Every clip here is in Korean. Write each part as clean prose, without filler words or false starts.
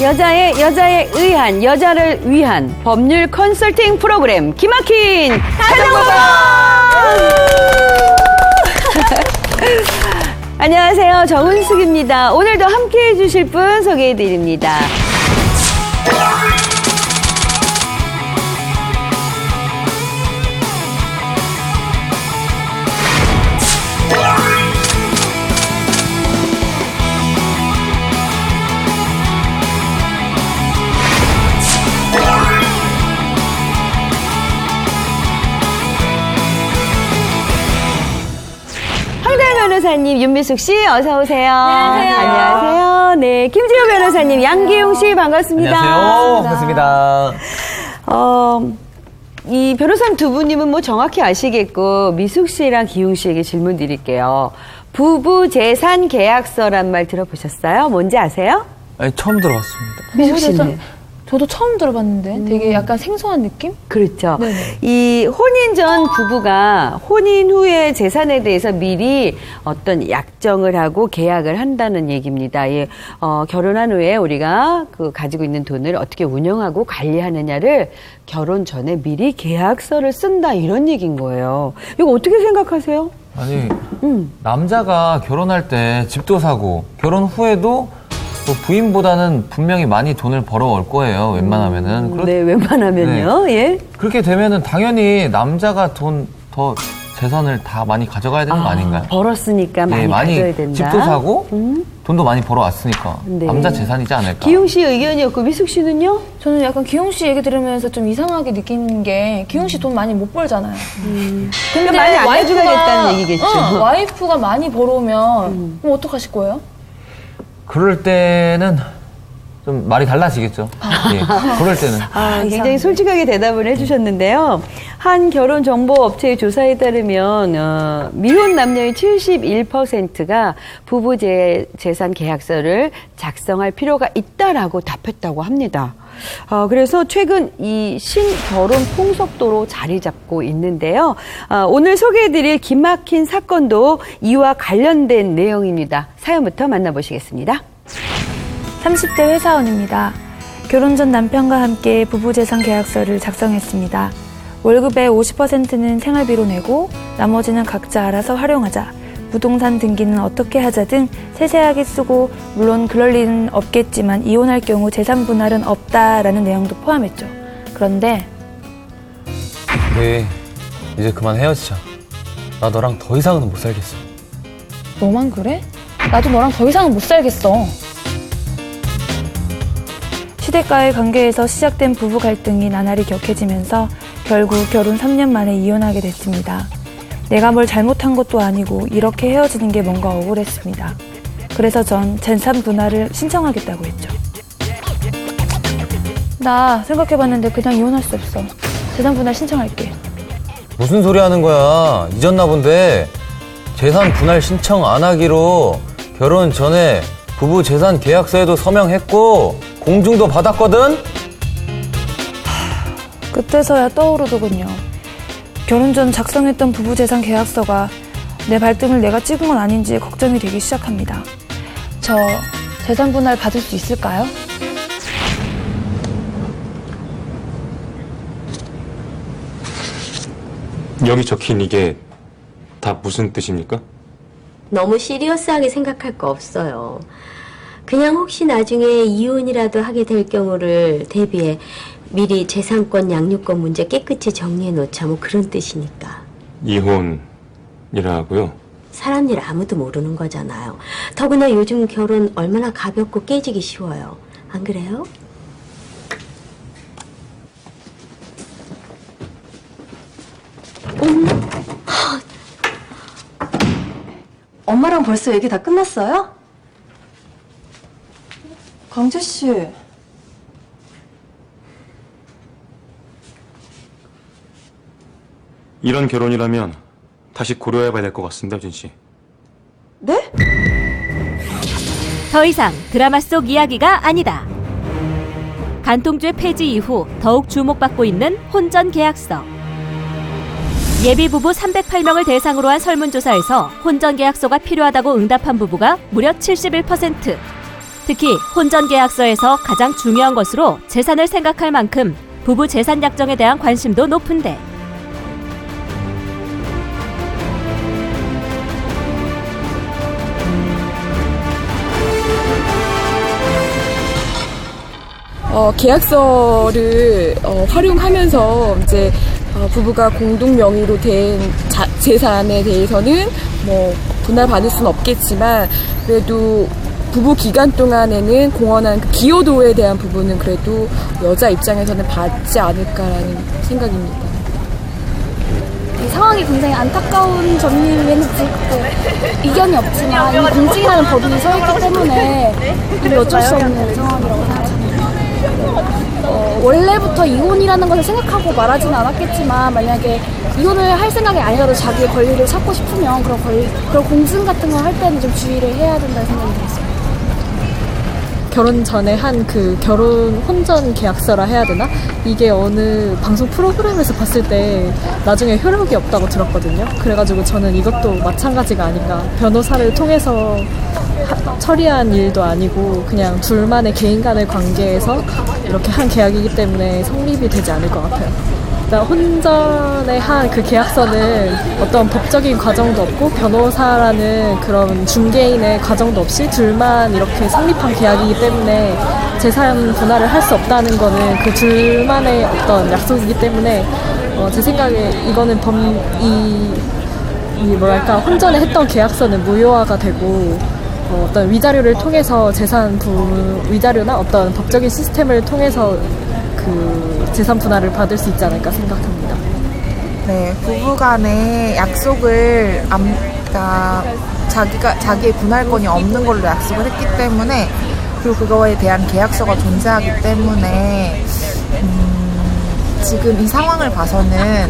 여자에 의한, 여자를 위한 법률 컨설팅 프로그램 기막힌 가정법원! 안녕하세요. 정은숙입니다. 오늘도 함께해 주실 분 소개해 드립니다. 변호사님, 윤미숙 씨, 어서 오세요. 안녕하세요. 안녕하세요. 네, 김지호 변호사님, 양기용 씨, 반갑습니다. 안녕하세요. 반갑습니다. 이 변호사님 두 분님은 뭐 정확히 아시겠고, 미숙 씨랑 기용 씨에게 질문 드릴게요. 부부 재산 계약서란 말 들어보셨어요? 뭔지 아세요? 아니, 처음 들어봤습니다. 미숙 씨는? 저도 처음 들어봤는데 되게 약간 생소한 느낌? 그렇죠. 네네. 이 혼인 전 부부가 혼인 후에 재산에 대해서 미리 어떤 약정을 하고 계약을 한다는 얘기입니다. 예, 결혼한 후에 우리가 그 가지고 있는 돈을 어떻게 운영하고 관리하느냐를 결혼 전에 미리 계약서를 쓴다 이런 얘기인 거예요. 이거 어떻게 생각하세요? 아니, 남자가 결혼할 때 집도 사고, 결혼 후에도 또 부인보다는 분명히 많이 돈을 벌어올 거예요, 웬만하면은. 네, 웬만하면요. 네. 예. 그렇게 되면은 당연히 남자가 더 재산을 다 많이 가져가야 되는 거 아닌가요? 벌었으니까 네, 많이 가져야 된다. 집도 사고, 돈도 많이 벌어왔으니까. 네. 남자 재산이지 않을까. 기용 씨 의견이었고, 미숙 씨는요? 저는 약간 기용 씨 얘기 들으면서 좀 이상하게 느낀 게 기용 씨 돈 많이 못 벌잖아요. 근데 많이 안 가져가겠다는 얘기겠죠. 와이프가 많이 벌어오면 그럼 어떡하실 거예요? 그럴 때는 좀 말이 달라지겠죠. 예, 그럴 때는. 굉장히 솔직하게 대답을 해주셨는데요. 한 결혼정보업체의 조사에 따르면 미혼 남녀의 71%가 부부 재산 계약서를 작성할 필요가 있다라고 답했다고 합니다. 그래서 최근 이 신결혼 풍속도로 자리 잡고 있는데요. 오늘 소개해드릴 기막힌 사건도 이와 관련된 내용입니다. 사연부터 만나보시겠습니다. 30대 회사원입니다. 결혼 전 남편과 함께 부부재산 계약서를 작성했습니다. 월급의 50%는 생활비로 내고 나머지는 각자 알아서 활용하자, 부동산 등기는 어떻게 하자 등 세세하게 쓰고, 물론 그럴 일은 없겠지만 이혼할 경우 재산 분할은 없다라는 내용도 포함했죠. 그런데 네, 이제 그만 헤어지자. 나 너랑 더 이상은 못 살겠어. 너만 그래? 나도 너랑 더 이상은 못 살겠어. 시댁과의 관계에서 시작된 부부 갈등이 나날이 격해지면서 결국 결혼 3년 만에 이혼하게 됐습니다. 내가 뭘 잘못한 것도 아니고 이렇게 헤어지는 게 뭔가 억울했습니다. 그래서 전 재산 분할을 신청하겠다고 했죠. 나 생각해봤는데 그냥 이혼할 수 없어. 재산 분할 신청할게. 무슨 소리 하는 거야? 잊었나 본데. 재산 분할 신청 안 하기로 결혼 전에 부부 재산 계약서에도 서명했고 공증도 받았거든? 그때서야 떠오르더군요. 결혼 전 작성했던 부부 재산 계약서가 내 발등을 내가 찍은 건 아닌지 걱정이 되기 시작합니다. 저 재산 분할 받을 수 있을까요? 여기 적힌 이게 다 무슨 뜻입니까? 너무 시리어스하게 생각할 거 없어요. 그냥 혹시 나중에 이혼이라도 하게 될 경우를 대비해 미리 재산권, 양육권 문제 깨끗이 정리해 놓자, 뭐 그런 뜻이니까. 이혼이라고요? 사람 일 아무도 모르는 거잖아요. 더구나 요즘 결혼 얼마나 가볍고 깨지기 쉬워요. 안 그래요? 엄마랑 벌써 얘기 다 끝났어요? 강재 씨. 이런 결혼이라면 다시 고려해봐야 될 것 같습니다, 유진 씨. 네? 더 이상 드라마 속 이야기가 아니다. 간통죄 폐지 이후 더욱 주목받고 있는 혼전 계약서. 예비 부부 308명을 대상으로 한 설문조사에서 혼전 계약서가 필요하다고 응답한 부부가 무려 71%. 특히 혼전계약서에서 가장 중요한 것으로 재산을 생각할 만큼 부부 재산 약정에 대한 관심도 높은데 계약서를 활용하면서 이제 부부가 공동 명의로 된 재산에 대해서는 뭐 분할받을 수는 없겠지만 그래도 부부 기간 동안에는 공헌한 그 기여도에 대한 부분은 그래도 여자 입장에서는 받지 않을까라는 생각입니다. 이 상황이 굉장히 안타까운 점에는 이견이 없지만 이 공직이라는 법이 서 있기 때문에 이게 어쩔 수 없는 상황이라고 생각합니다. 원래부터 이혼이라는 것을 생각하고 말하지는 않았겠지만 만약에 이혼을 할 생각이 아니라도 자기의 권리를 찾고 싶으면 그런 공증 같은 걸 할 때는 좀 주의를 해야 된다는 생각이 들었어요. 결혼 전에 한 그 결혼 혼전 계약서라 해야 되나? 이게 어느 방송 프로그램에서 봤을 때 나중에 효력이 없다고 들었거든요. 그래가지고 저는 이것도 마찬가지가 아닌가. 변호사를 통해서 처리한 일도 아니고 그냥 둘만의 개인 간의 관계에서 이렇게 한 계약이기 때문에 성립이 되지 않을 것 같아요. 혼전에 한 그 계약서는 어떤 법적인 과정도 없고 변호사라는 그런 중개인의 과정도 없이 둘만 이렇게 성립한 계약이기 때문에 재산 분할을 할 수 없다는 거는 그 둘만의 어떤 약속이기 때문에 제 생각에 이거는 뭐랄까 혼전에 했던 계약서는 무효화가 되고 어떤 위자료를 통해서 위자료나 어떤 법적인 시스템을 통해서 그 재산 분할을 받을 수 있지 않을까 생각합니다. 네, 부부간의 약속을 자기의 분할권이 없는 걸로 약속을 했기 때문에 그리고 그거에 대한 계약서가 존재하기 때문에 지금 이 상황을 봐서는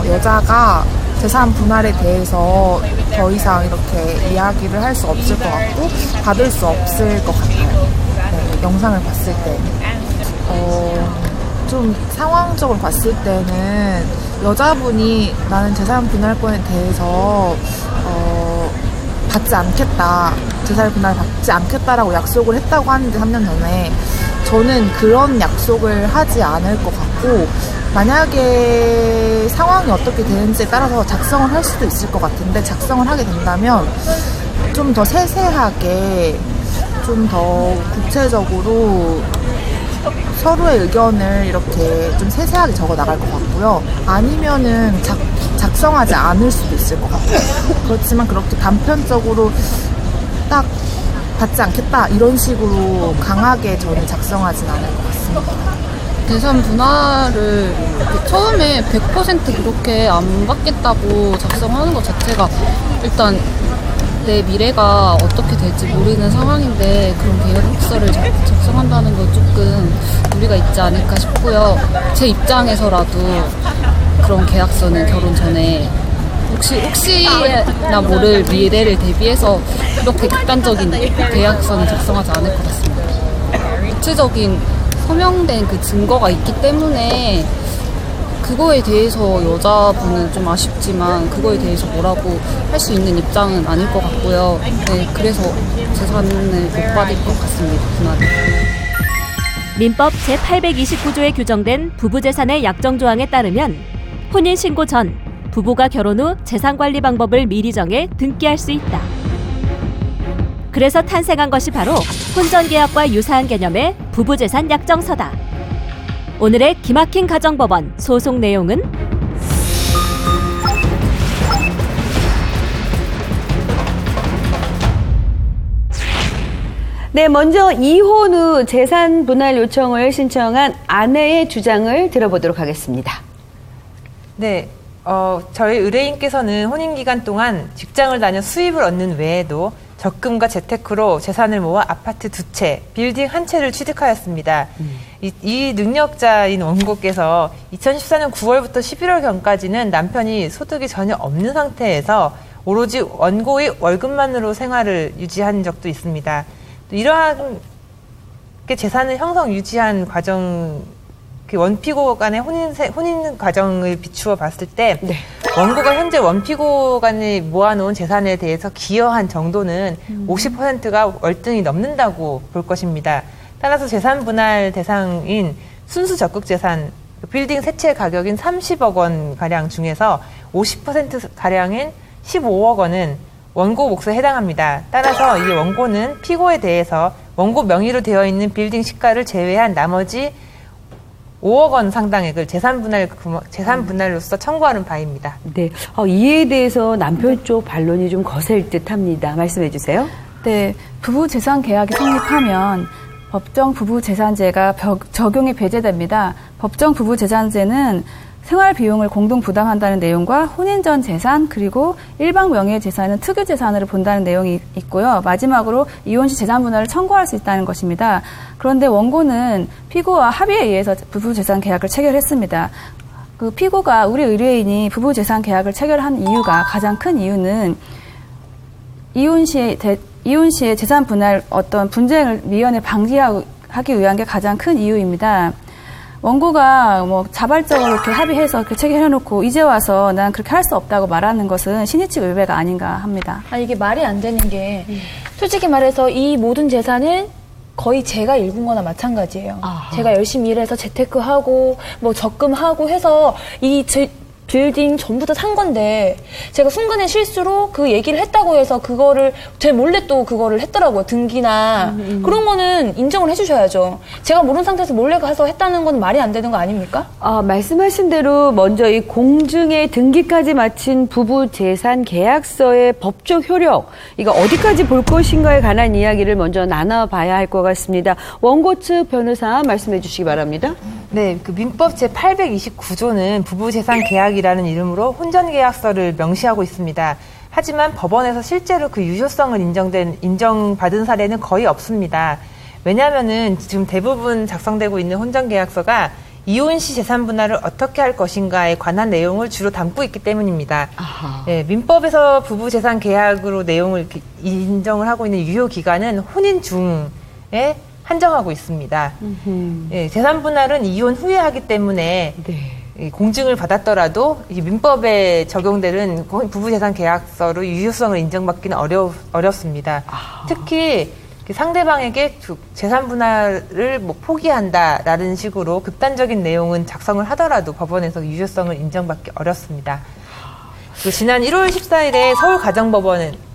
여자가 재산 분할에 대해서 더 이상 이렇게 이야기를 할 수 없을 것 같고 받을 수 없을 것 같아요. 네, 영상을 봤을 때. 좀 상황적으로 봤을 때는 여자분이 나는 재산 분할권에 대해서 받지 않겠다, 재산 분할 받지 않겠다라고 약속을 했다고 하는데 3년 전에 저는 그런 약속을 하지 않을 것 같고 만약에 상황이 어떻게 되는지에 따라서 작성을 할 수도 있을 것 같은데 작성을 하게 된다면 좀 더 세세하게 좀 더 구체적으로 서로의 의견을 이렇게 좀 세세하게 적어 나갈 것 같고요. 아니면은 작성하지 않을 수도 있을 것 같아요. 그렇지만 그렇게 단편적으로 딱 받지 않겠다 이런 식으로 강하게 저는 작성하진 않을 것 같습니다. 재산 분할을 처음에 100% 그렇게 안 받겠다고 작성하는 것 자체가 일단 내 미래가 어떻게 될지 모르는 상황인데 그런 계약서를 작성한다는 건 조금 무리가 있지 않을까 싶고요. 제 입장에서라도 그런 계약서는 결혼 전에 혹시나 모를 미래를 대비해서 그렇게 극단적인 계약서는 작성하지 않을 것 같습니다. 구체적인 서명된 그 증거가 있기 때문에 그거에 대해서 여자분은 좀 아쉽지만 그거에 대해서 뭐라고 할 수 있는 입장은 아닐 것 같고요. 네, 그래서 재산을 못 받을 것 같습니다. 분할을. 민법 제829조에 규정된 부부재산의 약정조항에 따르면 혼인신고 전 부부가 결혼 후 재산관리 방법을 미리 정해 등기할 수 있다. 그래서 탄생한 것이 바로 혼전계약과 유사한 개념의 부부재산 약정서다. 오늘의 기막힌 가정법원 소송 내용은 네, 먼저 이혼 후 재산 분할 요청을 신청한 아내의 주장을 들어보도록 하겠습니다. 네, 저희 의뢰인께서는 혼인기간 동안 직장을 다녀 수입을 얻는 외에도 적금과 재테크로 재산을 모아 아파트 2채, 빌딩 1채를 취득하였습니다. 이 능력자인 원고께서 2014년 9월부터 11월경까지는 남편이 소득이 전혀 없는 상태에서 오로지 원고의 월급만으로 생활을 유지한 적도 있습니다. 또 이러한 재산을 형성 유지한 과정에 그 원피고 간의 혼인 과정을 비추어 봤을 때 원고가 현재 원피고 간에 모아놓은 재산에 대해서 기여한 정도는 50%가 월등히 넘는다고 볼 것입니다. 따라서 재산 분할 대상인 순수 적극 재산, 빌딩 세 채 가격인 30억 원 가량 중에서 50% 가량인 15억 원은 원고 몫에 해당합니다. 따라서 이 원고는 피고에 대해서 원고 명의로 되어 있는 빌딩 시가를 제외한 나머지 5억 원 상당액을 재산 분할로서 청구하는 바입니다. 네, 이에 대해서 남편 쪽 반론이 좀 거셀 듯합니다. 말씀해 주세요. 네, 부부 재산 계약이 성립하면 법정 부부 재산제가 적용이 배제됩니다. 법정 부부 재산제는 생활 비용을 공동 부담한다는 내용과 혼인 전 재산 그리고 일방 명의의 재산은 특유 재산으로 본다는 내용이 있고요. 마지막으로 이혼 시 재산 분할을 청구할 수 있다는 것입니다. 그런데 원고는 피고와 합의에 의해서 부부 재산 계약을 체결했습니다. 그 피고가 우리 의뢰인이 부부 재산 계약을 체결한 이유가 가장 큰 이유는 이혼 시에 재산 분할 어떤 분쟁을 미연에 방지하기 위한 게 가장 큰 이유입니다. 원고가 자발적으로 이렇게 합의해서 이렇게 체결해놓고 이제 와서 난 그렇게 할 수 없다고 말하는 것은 신의칙 외배가 아닌가 합니다. 이게 말이 안 되는 게 솔직히 말해서 이 모든 재산은 거의 제가 일군 거나 마찬가지예요. 제가 열심히 일해서 재테크하고 적금하고 해서 빌딩 전부 다 산 건데 제가 순간의 실수로 그 얘기를 했다고 해서 그거를 제 몰래 또 그거를 했더라고요. 등기나 그런 거는 인정을 해주셔야죠. 제가 모르는 상태에서 몰래 가서 했다는 건 말이 안 되는 거 아닙니까? 말씀하신 대로 먼저 이 공증의 등기까지 마친 부부 재산 계약서의 법적 효력, 이거 어디까지 볼 것인가에 관한 이야기를 먼저 나눠봐야 할 것 같습니다. 원고 측 변호사 말씀해 주시기 바랍니다. 네, 그 민법 제829조는 부부재산 계약이라는 이름으로 혼전계약서를 명시하고 있습니다. 하지만 법원에서 실제로 그 유효성을 인정받은 사례는 거의 없습니다. 왜냐하면은 지금 대부분 작성되고 있는 혼전계약서가 이혼 시 재산 분할을 어떻게 할 것인가에 관한 내용을 주로 담고 있기 때문입니다. 네, 민법에서 부부재산 계약으로 내용을 인정을 하고 있는 유효 기간은 혼인 중에 한정하고 있습니다. 예, 재산 분할은 이혼 후에 하기 때문에 공증을 받았더라도 이 민법에 적용되는 부부재산 계약서로 유효성을 인정받기는 어렵습니다. 특히 상대방에게 재산 분할을 포기한다라는 식으로 극단적인 내용은 작성을 하더라도 법원에서 유효성을 인정받기 어렵습니다. 지난 1월 14일에 서울가정법원은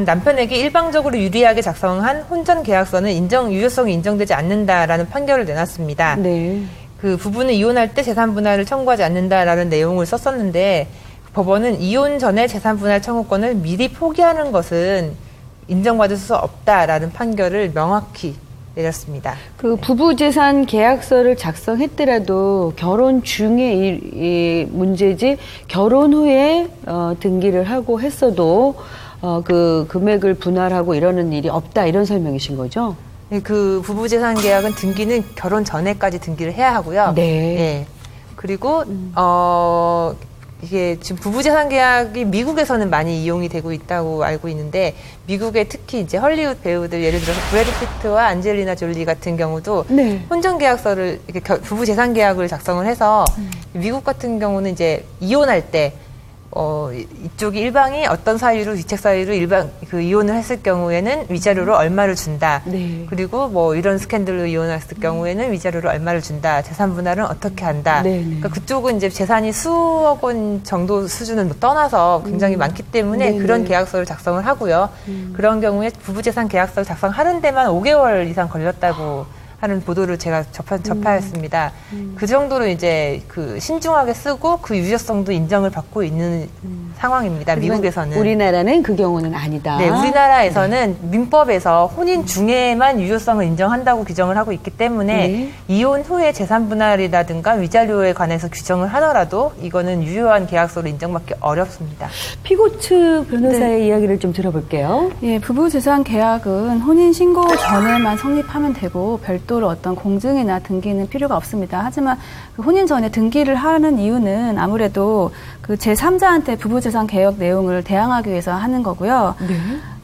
남편에게 일방적으로 유리하게 작성한 혼전 계약서는 유효성이 인정되지 않는다라는 판결을 내놨습니다. 네. 그 부부는 이혼할 때 재산 분할을 청구하지 않는다라는 내용을 썼었는데 법원은 이혼 전에 재산 분할 청구권을 미리 포기하는 것은 인정받을 수 없다라는 판결을 명확히 내렸습니다. 그 부부 재산 계약서를 작성했더라도 결혼 중에 이 문제지 결혼 후에 등기를 하고 했어도 그 금액을 분할하고 이러는 일이 없다, 이런 설명이신 거죠? 네, 그 부부재산 계약은 등기는 결혼 전에까지 등기를 해야 하고요. 네. 그리고 이게 지금 부부재산 계약이 미국에서는 많이 이용이 되고 있다고 알고 있는데, 미국에 특히 이제 헐리우드 배우들, 예를 들어서 브래드 피트와 안젤리나 졸리 같은 경우도 혼전 계약서를 부부재산 계약을 작성을 해서 미국 같은 경우는 이제 이혼할 때 이쪽이 일방이 어떤 사유로 위책 사유로 이혼을 했을 경우에는 위자료로 얼마를 준다. 그리고 이런 스캔들로 이혼했을 경우에는 위자료로 얼마를 준다. 재산 분할은 어떻게 한다. 그러니까 그쪽은 이제 재산이 수억 원 정도 수준을 떠나서 굉장히 많기 때문에 그런 계약서를 작성을 하고요. 그런 경우에 부부재산 계약서를 작성하는 데만 5개월 이상 걸렸다고 하는 보도를 제가 접하였습니다. 그 정도로 이제 신중하게 쓰고 그 유효성도 인정을 받고 있는 상황입니다. 미국에서는. 우리나라는 그 경우는 아니다. 네, 우리나라에서는 민법에서 혼인 중에만 유효성을 인정한다고 규정을 하고 있기 때문에 이혼 후에 재산 분할이라든가 위자료에 관해서 규정을 하더라도 이거는 유효한 계약서로 인정받기 어렵습니다. 피고 측 변호사의 이야기를 좀 들어볼게요. 예, 부부 재산 계약은 혼인 신고 전에만 성립하면 되고 별도 별도로 어떤 공증이나 등기는 필요가 없습니다. 하지만 그 혼인 전에 등기를 하는 이유는 아무래도 그 제3자한테 부부재산 개혁 내용을 대항하기 위해서 하는 거고요.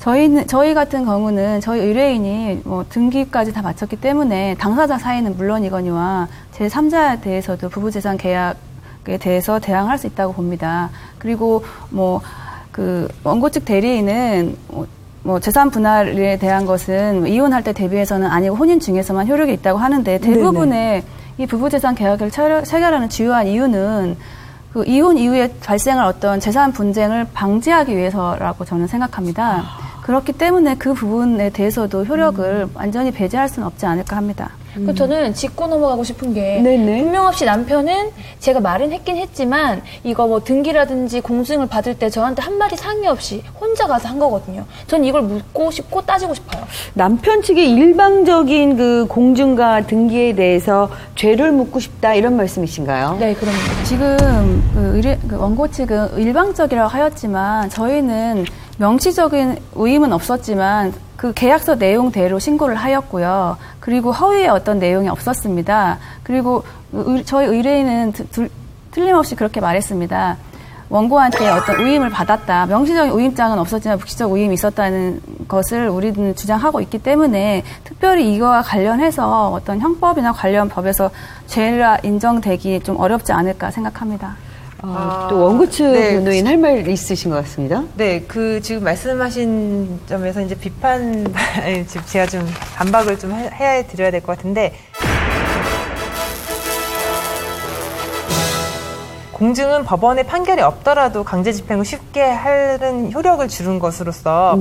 저희 같은 경우는 저희 의뢰인이 뭐 등기까지 다 마쳤기 때문에 당사자 사이는 물론이거니와 제3자에 대해서도 부부재산 계약에 대해서 대항할 수 있다고 봅니다. 그리고 뭐 그 원고 측 대리인은 뭐 재산 분할에 대한 것은 이혼할 때 대비해서는 아니고 혼인 중에서만 효력이 있다고 하는데 대부분의 이 부부재산 계약을 체결하는 주요한 이유는 그 이혼 이후에 발생할 어떤 재산 분쟁을 방지하기 위해서라고 저는 생각합니다. 그렇기 때문에 그 부분에 대해서도 효력을 완전히 배제할 수는 없지 않을까 합니다. 저는 짚고 넘어가고 싶은 게 분명 없이 남편은 제가 말은 했긴 했지만 이거 뭐 등기라든지 공증을 받을 때 저한테 한마디 상의 없이 혼자 가서 한 거거든요. 전 이걸 묻고 싶고 따지고 싶어요. 남편 측의 일방적인 그 공증과 등기에 대해서 죄를 묻고 싶다 이런 말씀이신가요? 네, 그럼요. 지금 그 원고 측은 일방적이라고 하였지만 저희는 명시적인 의임은 없었지만 그 계약서 내용대로 신고를 하였고요. 그리고 허위의 어떤 내용이 없었습니다. 그리고 저희 의뢰인은 틀림없이 그렇게 말했습니다. 원고한테 어떤 의임을 받았다. 명시적인 의임장은 없었지만 묵시적 의임이 있었다는 것을 우리는 주장하고 있기 때문에 특별히 이거와 관련해서 어떤 형법이나 관련 법에서 죄가 인정되기 좀 어렵지 않을까 생각합니다. 또 원고 측 변호인 할 말 있으신 것 같습니다. 네, 그 지금 말씀하신 점에서 이제 제가 좀 반박을 좀 해야 드려야 될 것 같은데 공증은 법원의 판결이 없더라도 강제 집행을 쉽게 하는 효력을 주는 것으로서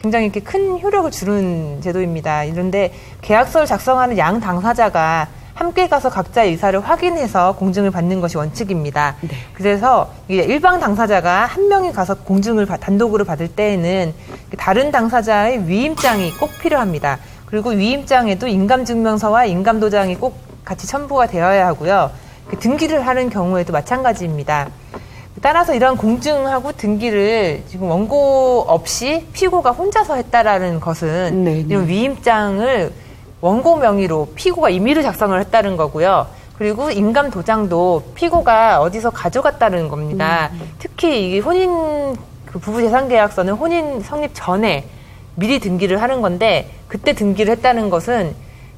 굉장히 이렇게 큰 효력을 주는 제도입니다. 이런데 계약서를 작성하는 양 당사자가 함께 가서 각자의 의사를 확인해서 공증을 받는 것이 원칙입니다. 그래서 일방 당사자가 한 명이 가서 공증을 단독으로 받을 때에는 다른 당사자의 위임장이 꼭 필요합니다. 그리고 위임장에도 인감증명서와 인감도장이 꼭 같이 첨부가 되어야 하고요. 등기를 하는 경우에도 마찬가지입니다. 따라서 이런 공증하고 등기를 지금 원고 없이 피고가 혼자서 했다라는 것은 이런 위임장을 원고 명의로 피고가 임의로 작성을 했다는 거고요. 그리고 인감 도장도 피고가 어디서 가져갔다는 겁니다. 특히 이 혼인 그 부부재산계약서는 혼인 성립 전에 미리 등기를 하는 건데 그때 등기를 했다는 것은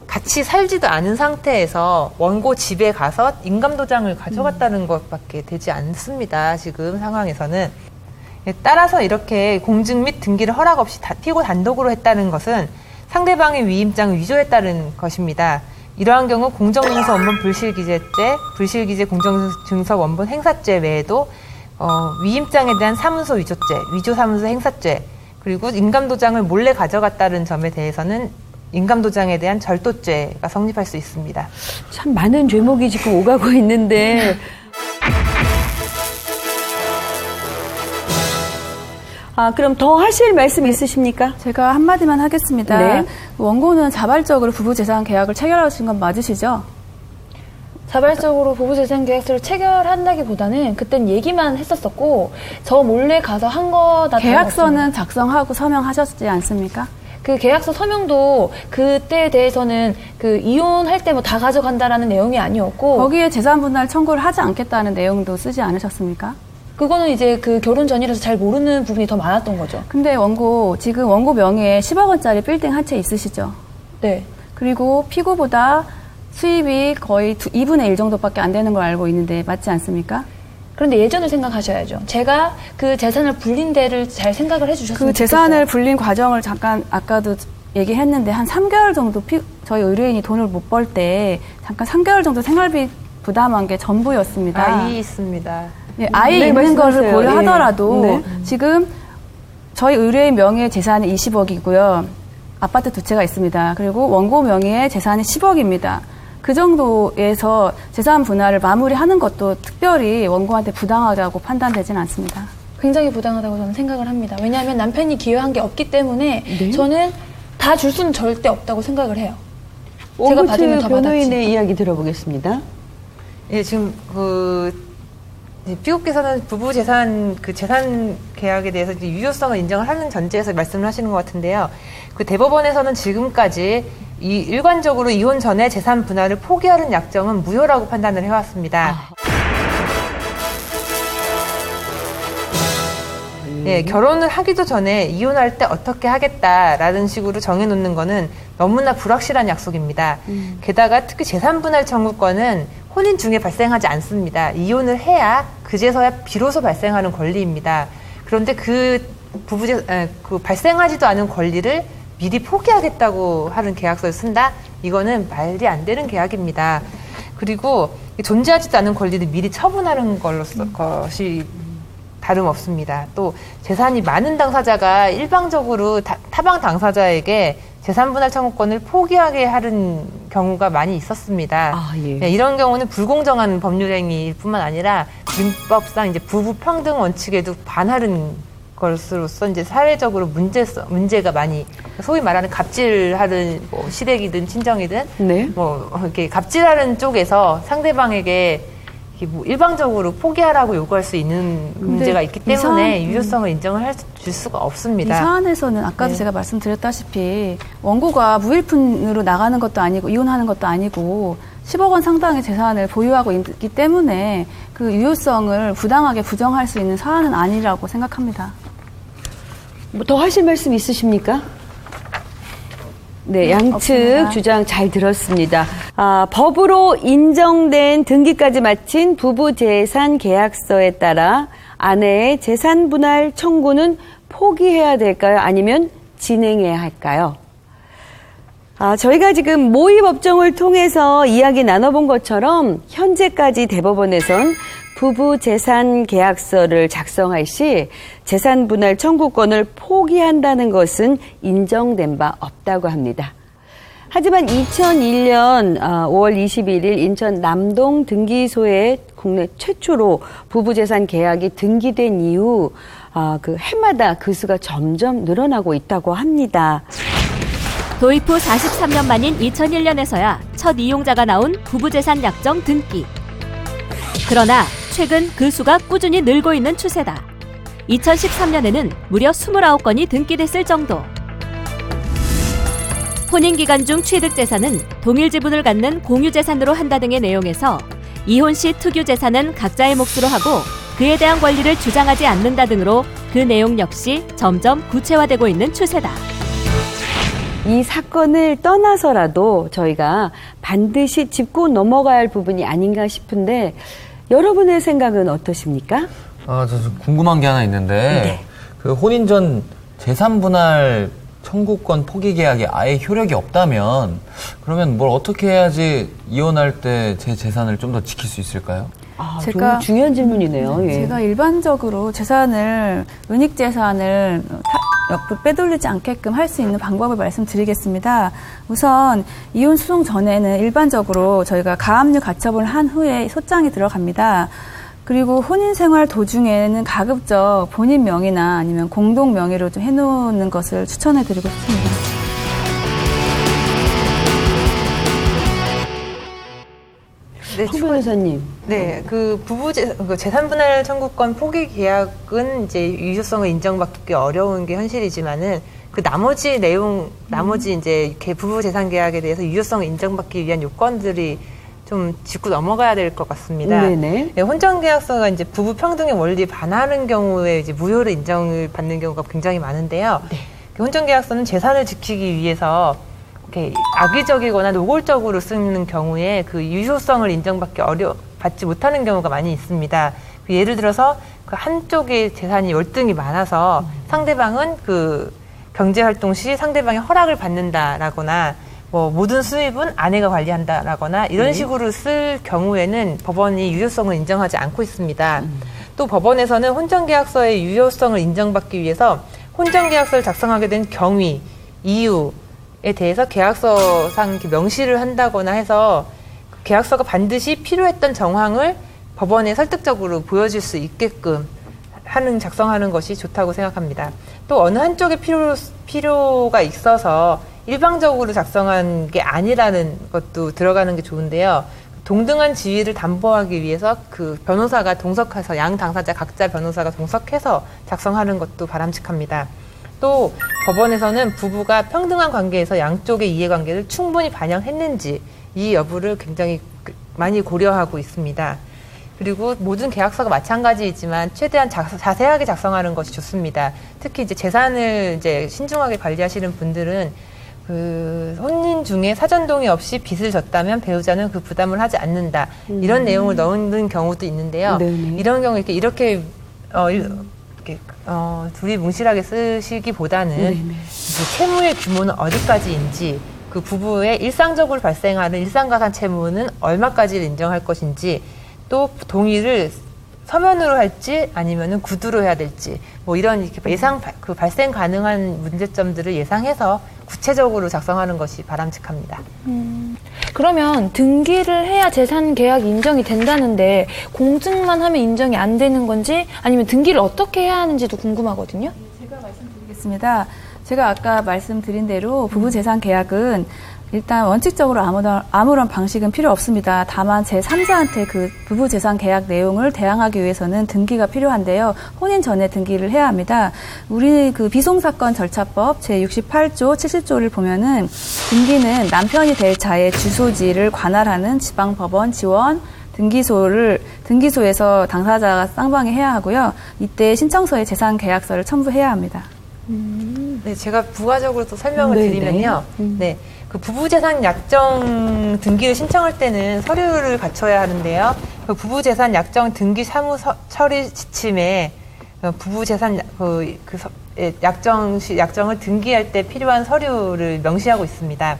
같이 살지도 않은 상태에서 원고 집에 가서 인감 도장을 가져갔다는 것밖에 되지 않습니다. 지금 상황에서는. 따라서 이렇게 공증 및 등기를 허락 없이 피고 단독으로 했다는 것은 상대방의 위임장을 위조했다는 것입니다. 이러한 경우 공정증서 원본 불실기재죄, 불실기재 공정증서 원본 행사죄 외에도 위임장에 대한 사문서 위조죄, 위조사문서 행사죄, 그리고 인감도장을 몰래 가져갔다는 점에 대해서는 인감도장에 대한 절도죄가 성립할 수 있습니다. 참 많은 죄목이 지금 오가고 있는데 그럼 더 하실 말씀 있으십니까? 제가 한마디만 하겠습니다. 네. 원고는 자발적으로 부부재산 계약을 체결하신 건 맞으시죠? 자발적으로 부부재산 계약서를 체결한다기보다는 그땐 얘기만 했었었고 저 몰래 가서 한 거다. 계약서는 작성하고 서명하셨지 않습니까? 그 계약서 서명도 그때에 대해서는 그 이혼할 때 뭐 다 가져간다라는 내용이 아니었고 거기에 재산 분할 청구를 하지 않겠다는 내용도 쓰지 않으셨습니까? 그거는 이제 그 결혼 전이라서 잘 모르는 부분이 더 많았던 거죠. 근데 지금 원고 명의에 10억 원짜리 빌딩 한 채 있으시죠? 네. 그리고 피고보다 수입이 거의 2분의 1 정도밖에 안 되는 걸 알고 있는데 맞지 않습니까? 그런데 예전을 생각하셔야죠. 제가 그 재산을 불린 데를 잘 생각을 해주셨으면 그 재산을 불린 과정을 잠깐 아까도 얘기했는데 한 3개월 정도 저희 의뢰인이 돈을 못 벌 때 잠깐 3개월 정도 생활비 부담한 게 전부였습니다. 아이 있습니다. 네, 아이 있는 것을 고려하더라도 지금 저희 의뢰인 명의의 재산이 20억이고요. 아파트 2채가 있습니다. 그리고 원고 명의의 재산이 10억입니다. 그 정도에서 재산 분할을 마무리하는 것도 특별히 원고한테 부당하다고 판단되지는 않습니다. 굉장히 부당하다고 저는 생각을 합니다. 왜냐하면 남편이 기여한 게 없기 때문에 저는 다 줄 수는 절대 없다고 생각을 해요. 제가 받으면 더 받았지. 변호인의 이야기 들어보겠습니다. 예, 지금 피고께서는 부부 재산 재산 계약에 대해서 이제 유효성을 인정을 하는 전제에서 말씀을 하시는 것 같은데요. 그 대법원에서는 지금까지 일관적으로 이혼 전에 재산 분할을 포기하는 약정은 무효라고 판단을 해왔습니다. 네, 결혼을 하기도 전에 이혼할 때 어떻게 하겠다라는 식으로 정해놓는 거는 너무나 불확실한 약속입니다. 게다가 특히 재산분할 청구권은 혼인 중에 발생하지 않습니다. 이혼을 해야 그제서야 비로소 발생하는 권리입니다. 그런데 그 발생하지도 않은 권리를 미리 포기하겠다고 하는 계약서를 쓴다? 이거는 말이 안 되는 계약입니다. 그리고 존재하지도 않은 권리를 미리 처분하는 것이 다름없습니다. 또 재산이 많은 당사자가 일방적으로 타방 당사자에게 재산분할 청구권을 포기하게 하는 경우가 많이 있었습니다. 네, 이런 경우는 불공정한 법률행위일 뿐만 아니라 민법상 이제 부부 평등 원칙에도 반하는 것으로서 이제 사회적으로 문제가 많이 소위 말하는 갑질하는 시댁이든 친정이든 이렇게 갑질하는 쪽에서 상대방에게 일방적으로 포기하라고 요구할 수 있는 문제가 있기 때문에 유효성을 인정을 줄 수가 없습니다. 이 사안에서는 아까도 제가 말씀드렸다시피 원고가 무일푼으로 나가는 것도 아니고 이혼하는 것도 아니고 10억 원 상당의 재산을 보유하고 있기 때문에 그 유효성을 부당하게 부정할 수 있는 사안은 아니라고 생각합니다. 뭐 더 하실 말씀 있으십니까? 네, 양측 없습니다. 주장 잘 들었습니다. 법으로 인정된 등기까지 마친 부부 재산 계약서에 따라 아내의 재산 분할 청구는 포기해야 될까요? 아니면 진행해야 할까요? 저희가 지금 모의법정을 통해서 이야기 나눠본 것처럼 현재까지 대법원에선 부부 재산 계약서를 작성할 시 재산 분할 청구권을 포기한다는 것은 인정된 바 없다고 합니다. 하지만 2001년 5월 21일 인천 남동 등기소에 국내 최초로 부부 재산 계약이 등기된 이후 그 해마다 그 수가 점점 늘어나고 있다고 합니다. 도입 후 43년 만인 2001년에서야 첫 이용자가 나온 부부 재산 약정 등기. 그러나 최근 그 수가 꾸준히 늘고 있는 추세다. 2013년에는 무려 29건이 등기됐을 정도. 혼인기간 중 취득재산은 동일 지분을 갖는 공유재산으로 한다 등의 내용에서 이혼 시 특유재산은 각자의 몫으로 하고 그에 대한 권리를 주장하지 않는다 등으로 그 내용 역시 점점 구체화되고 있는 추세다. 이 사건을 떠나서라도 저희가 반드시 짚고 넘어가야 할 부분이 아닌가 싶은데 여러분의 생각은 어떠십니까? 저 궁금한 게 하나 있는데 그 혼인 전 재산 분할 청구권 포기 계약이 아예 효력이 없다면 그러면 뭘 어떻게 해야지 이혼할 때 제 재산을 좀 더 지킬 수 있을까요? 제가 중요한 질문이네요. 제가 일반적으로 재산을 은닉 재산을 옆으로 빼돌리지 않게끔 할 수 있는 방법을 말씀드리겠습니다. 우선 이혼 소송 전에는 일반적으로 저희가 가압류 가처분을 한 후에 소장이 들어갑니다. 그리고 혼인 생활 도중에는 가급적 본인 명의나 아니면 공동 명의로 좀 해놓는 것을 추천해드리고 싶습니다. 네, 황 변호사님. 네, 그 재산분할 청구권 포기 계약은 이제 유효성을 인정받기 어려운 게 현실이지만은 그 나머지 내용, 나머지 이제 부부 재산 계약에 대해서 유효성을 인정받기 위한 요건들이 좀 짚고 넘어가야 될 것 같습니다. 네네. 네, 혼전 계약서가 이제 부부 평등의 원리에 반하는 경우에 이제 무효로 인정을 받는 경우가 굉장히 많은데요. 네. 혼전 계약서는 재산을 지키기 위해서 이렇게 악의적이거나 노골적으로 쓰는 경우에 그 유효성을 받지 못하는 경우가 많이 있습니다. 예를 들어서 그 한쪽의 재산이 월등히 많아서 상대방은 그 경제활동 시 상대방의 허락을 받는다라거나 뭐 모든 수입은 아내가 관리한다라거나 이런 식으로 쓸 경우에는 법원이 유효성을 인정하지 않고 있습니다. 또 법원에서는 혼전계약서의 유효성을 인정받기 위해서 혼전계약서를 작성하게 된 경위, 이유에 대해서 계약서상 명시를 한다거나 해서 계약서가 반드시 필요했던 정황을 법원에 설득적으로 보여줄 수 있게끔 작성하는 것이 좋다고 생각합니다. 또 어느 한쪽의 필요가 있어서 일방적으로 작성한 게 아니라는 것도 들어가는 게 좋은데요. 동등한 지위를 담보하기 위해서 그 변호사가 동석해서 양 당사자 각자 변호사가 동석해서 작성하는 것도 바람직합니다. 또 법원에서는 부부가 평등한 관계에서 양쪽의 이해관계를 충분히 반영했는지 이 여부를 굉장히 많이 고려하고 있습니다. 그리고 모든 계약서가 마찬가지이지만 최대한 자세하게 작성하는 것이 좋습니다. 특히 이제 재산을 이제 신중하게 관리하시는 분들은 그 혼인 중에 사전 동의 없이 빚을 졌다면 배우자는 그 부담을 하지 않는다. 이런 내용을 넣는 경우도 있는데요. 네네. 이런 경우 이렇게 둘이 뭉실하게 쓰시기보다는 이제 채무의 규모는 어디까지인지, 그 부부의 일상적으로 발생하는 일상가산 채무는 얼마까지를 인정할 것인지, 또 동의를 서면으로 할지 아니면은 구두로 해야 될지, 뭐 이런 이렇게 그 발생 가능한 문제점들을 예상해서 구체적으로 작성하는 것이 바람직합니다. 그러면 등기를 해야 재산 계약 인정이 된다는데 공증만 하면 인정이 안 되는 건지 아니면 등기를 어떻게 해야 하는지도 궁금하거든요. 제가 말씀드리겠습니다. 제가 아까 말씀드린 대로 부부 재산 계약은 일단 원칙적으로 아무런 방식은 필요 없습니다. 다만 제3자한테 그 부부 재산 계약 내용을 대항하기 위해서는 등기가 필요한데요. 혼인 전에 등기를 해야 합니다. 우리 그 비송사건 절차법 제68조, 70조를 보면은 등기는 남편이 될 자의 주소지를 관할하는 지방법원, 지원, 등기소에서 당사자가 쌍방이 해야 하고요. 이때 신청서에 재산 계약서를 첨부해야 합니다. 네, 제가 부가적으로 또 설명을 드리면요. 네. 그 부부재산 약정 등기를 신청할 때는 서류를 갖춰야 하는데요. 그 부부재산 약정 등기 사무 처리 지침에 부부재산 약정을 등기할 때 필요한 서류를 명시하고 있습니다.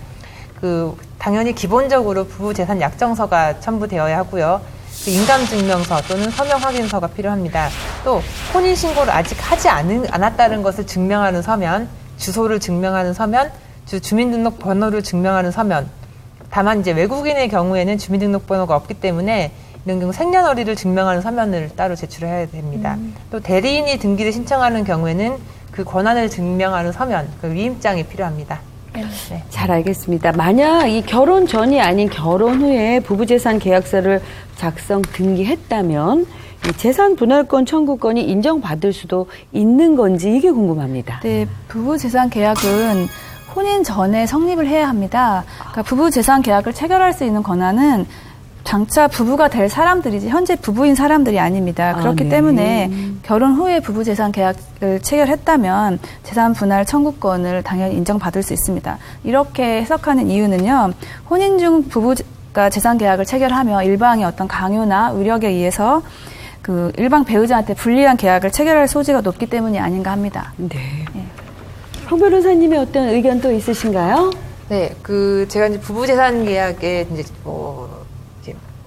그 당연히 기본적으로 부부재산 약정서가 첨부되어야 하고요. 그 인감증명서 또는 서명 확인서가 필요합니다. 또 혼인신고를 아직 하지 않았다는 것을 증명하는 서면, 주소를 증명하는 서면, 주민등록번호를 증명하는 서면. 다만 이제 외국인의 경우에는 주민등록번호가 없기 때문에 이런 경우 생년월일을 증명하는 서면을 따로 제출해야 됩니다. 또 대리인이 등기를 신청하는 경우에는 그 권한을 증명하는 서면, 그 위임장이 필요합니다. 네. 잘 알겠습니다. 만약 이 결혼 전이 아닌 결혼 후에 부부재산 계약서를 작성 등기했다면 이 재산 분할권 청구권이 인정받을 수도 있는 건지 이게 궁금합니다. 네, 부부재산 계약은 혼인 전에 성립을 해야 합니다. 그러니까 부부재산 계약을 체결할 수 있는 권한은 장차 부부가 될 사람들이지 현재 부부인 사람들이 아닙니다. 그렇기 때문에 결혼 후에 부부재산 계약을 체결했다면 재산 분할 청구권을 당연히 인정받을 수 있습니다. 이렇게 해석하는 이유는요. 혼인 중 부부가 재산 계약을 체결하며 일방의 어떤 강요나 의력에 의해서 그 일방 배우자한테 불리한 계약을 체결할 소지가 높기 때문이 아닌가 합니다. 네. 황 변호사님의 어떤 의견 또 있으신가요? 네, 제가 이제 부부재산 계약에 이제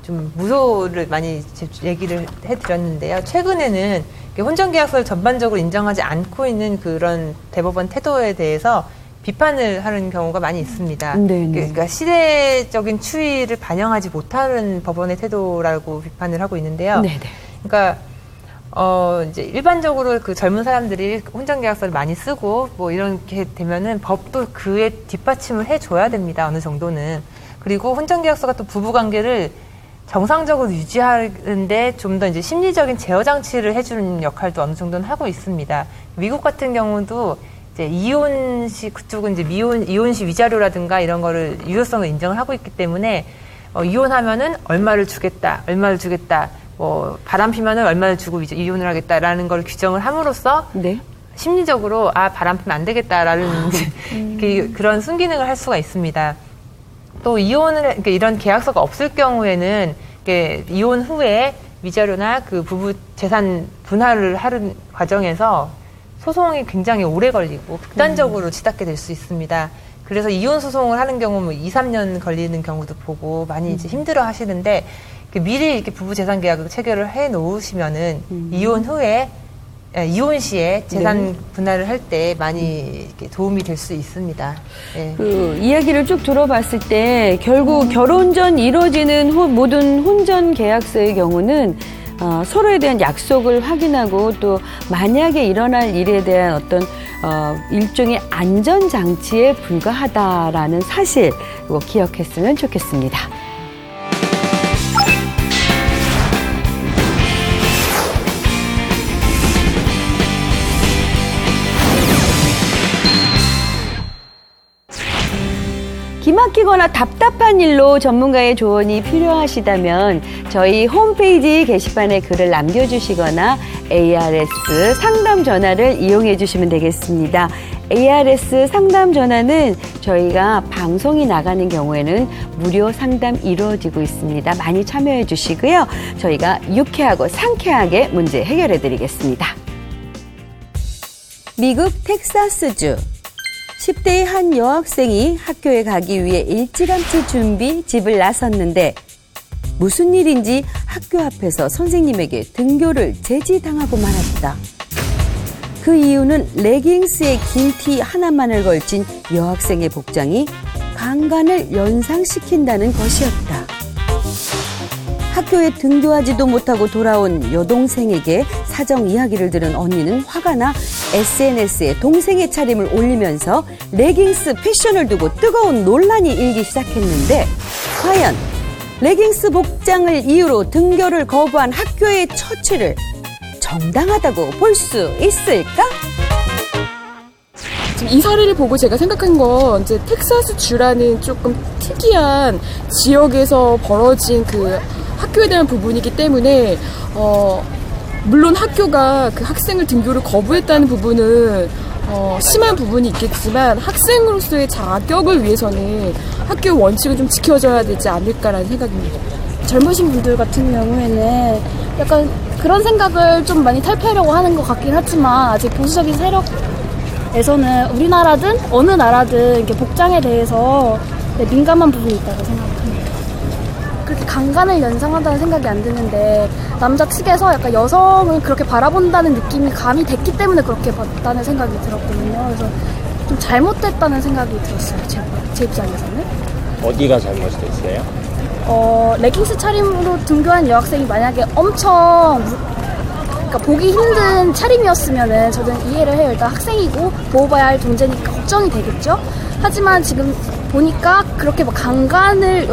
좀 무효를 많이 얘기를 해드렸는데요. 최근에는 혼전계약서를 전반적으로 인정하지 않고 있는 그런 대법원 태도에 대해서 비판을 하는 경우가 많이 있습니다. 그러니까 시대적인 추이를 반영하지 못하는 법원의 태도라고 비판을 하고 있는데요. 네네. 그러니까 이제 일반적으로 그 젊은 사람들이 혼전계약서를 많이 쓰고 뭐 이렇게 되면은 법도 그에 뒷받침을 해줘야 됩니다. 어느 정도는. 그리고 혼전계약서가 또 부부관계를 정상적으로 유지하는데 좀 더 이제 심리적인 제어 장치를 해주는 역할도 어느 정도는 하고 있습니다. 미국 같은 경우도 이제 이혼 시 그쪽은 이제 이혼 시 위자료라든가 이런 거를 유효성을 인정을 하고 있기 때문에 이혼하면은 얼마를 주겠다, 뭐 바람 피면은 얼마를 주고 이혼을 하겠다라는 걸 규정을 함으로써 심리적으로 바람 피면 안 되겠다라는 그런 순기능을 할 수가 있습니다. 또 그러니까 이런 계약서가 없을 경우에는 이혼 후에 위자료나 그 부부 재산 분할을 하는 과정에서 소송이 굉장히 오래 걸리고 극단적으로 치닫게 될 수 있습니다. 그래서 이혼 소송을 하는 경우 뭐 2, 3년 걸리는 경우도 보고 많이 이제 힘들어 하시는데 미리 이렇게 부부 재산 계약을 체결을 해 놓으시면은 이혼 후에 이혼 시에 재산 분할을 할 때 많이 이렇게 도움이 될 수 있습니다. 네. 그 이야기를 쭉 들어봤을 때 결국 결혼 전 이루어지는 모든 혼전 계약서의 경우는 서로에 대한 약속을 확인하고 또 만약에 일어날 일에 대한 어떤 일종의 안전장치에 불과하다라는 사실 기억했으면 좋겠습니다. 기막히거나 답답한 일로 전문가의 조언이 필요하시다면 저희 홈페이지 게시판에 글을 남겨주시거나 ARS 상담 전화를 이용해 주시면 되겠습니다. ARS 상담 전화는 저희가 방송이 나가는 경우에는 무료 상담 이루어지고 있습니다. 많이 참여해 주시고요. 저희가 유쾌하고 상쾌하게 문제 해결해 드리겠습니다. 미국 텍사스주 10대의 한 여학생이 학교에 가기 위해 일찌감치 준비 집을 나섰는데 무슨 일인지 학교 앞에서 선생님에게 등교를 제지당하고 말았다. 그 이유는 레깅스에 긴 티 하나만을 걸친 여학생의 복장이 강간을 연상시킨다는 것이었다. 학교에 등교하지도 못하고 돌아온 여동생에게 사정 이야기를 들은 언니는 화가 나 SNS에 동생의 차림을 올리면서 레깅스 패션을 두고 뜨거운 논란이 일기 시작했는데 과연 레깅스 복장을 이유로 등교를 거부한 학교의 처치를 정당하다고 볼 수 있을까? 지금 이 사례를 보고 제가 생각한 건 이제 텍사스 주라는 조금 특이한 지역에서 벌어진 그 학교에 대한 부분이기 때문에 물론 학교가 그 학생을 등교를 거부했다는 부분은 심한 부분이 있겠지만 학생으로서의 자격을 위해서는 학교 원칙을 좀 지켜줘야 되지 않을까라는 생각입니다. 젊으신 분들 같은 경우에는 약간 그런 생각을 좀 많이 탈피하려고 하는 것 같긴 하지만 아직 보수적인 세력에서는 우리나라든 어느 나라든 이렇게 복장에 대해서 민감한 부분이 있다고 생각합니다. 그렇게 강간을 연상한다는 생각이 안 드는데 남자 측에서 약간 여성을 그렇게 바라본다는 느낌이 감이 됐기 때문에 그렇게 봤다는 생각이 들었거든요. 그래서 좀 잘못됐다는 생각이 들었어요. 제 입장에서는. 어디가 잘못됐어요? 레깅스 차림으로 등교한 여학생이 만약에 엄청 그러니까 보기 힘든 차림이었으면은 저는 이해를 해요. 일단 학생이고 보호받아야 할 존재니까 걱정이 되겠죠. 하지만 지금 보니까 그렇게 막 강간을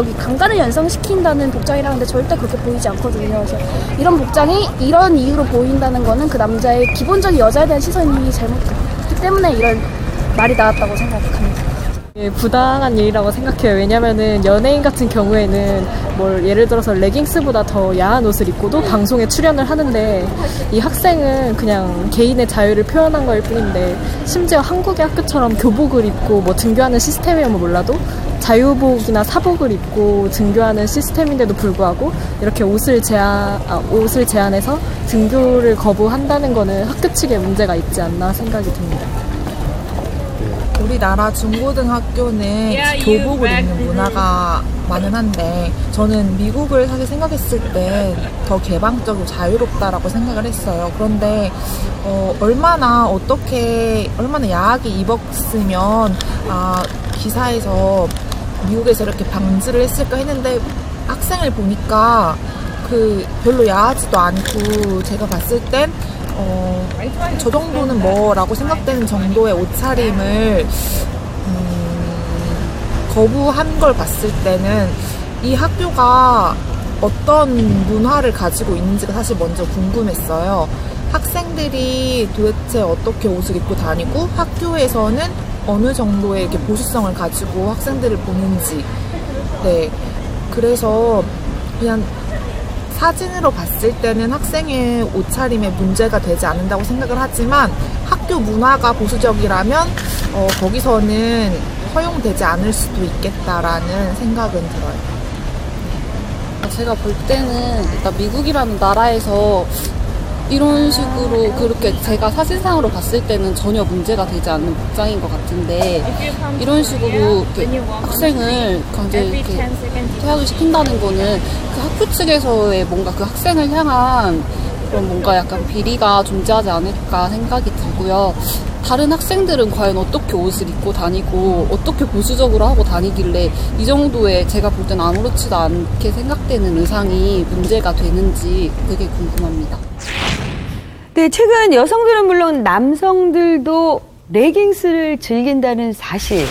연상시킨다는 복장이라는데 절대 그렇게 보이지 않거든요. 그래서 이런 복장이 이런 이유로 보인다는 거는 그 남자의 기본적인 여자에 대한 시선이 잘못됐기 때문에 이런 말이 나왔다고 생각합니다. 부당한 일이라고 생각해요. 왜냐면은 연예인 같은 경우에는 예를 들어서 레깅스보다 더 야한 옷을 입고도 방송에 출연을 하는데 이 학생은 그냥 개인의 자유를 표현한 거일 뿐인데 심지어 한국의 학교처럼 교복을 입고 등교하는 시스템이면 몰라도 자유복이나 사복을 입고 등교하는 시스템인데도 불구하고 이렇게 옷을 제한해서 등교를 거부한다는 거는 학교 측에 문제가 있지 않나 생각이 듭니다. 우리나라 중고등학교는 교복을 입는 문화가 많은 한데 저는 미국을 사실 생각했을 때 더 개방적이고 자유롭다라고 생각을 했어요. 그런데 얼마나 야하게 입었으면 기사에서 미국에서 이렇게 방지를 했을까 했는데 학생을 보니까 별로 야하지도 않고 제가 봤을 땐 저 정도는 뭐라고 생각되는 정도의 옷차림을 거부한 걸 봤을 때는 이 학교가 어떤 문화를 가지고 있는지가 사실 먼저 궁금했어요. 학생들이 도대체 어떻게 옷을 입고 다니고 학교에서는 어느 정도의 이렇게 보수성을 가지고 학생들을 보는지. 네, 그래서 그냥 사진으로 봤을 때는 학생의 옷차림에 문제가 되지 않는다고 생각을 하지만 학교 문화가 보수적이라면 거기서는 허용되지 않을 수도 있겠다라는 생각은 들어요. 제가 볼 때는 일단 미국이라는 나라에서 이런 식으로 그렇게 제가 사진상으로 봤을 때는 전혀 문제가 되지 않는 복장인 것 같은데 이런 식으로 학생을 강제 이렇게 퇴학을 시킨다는 거는 그 학교 측에서의 뭔가 그 학생을 향한 그런 뭔가 약간 비리가 존재하지 않을까 생각이 들고요. 다른 학생들은 과연 어떻게 옷을 입고 다니고 어떻게 보수적으로 하고 다니길래 이 정도의 제가 볼 때는 아무렇지도 않게 생각되는 의상이 문제가 되는지 그게 궁금합니다. 네, 최근 여성들은 물론 남성들도 레깅스를 즐긴다는 사실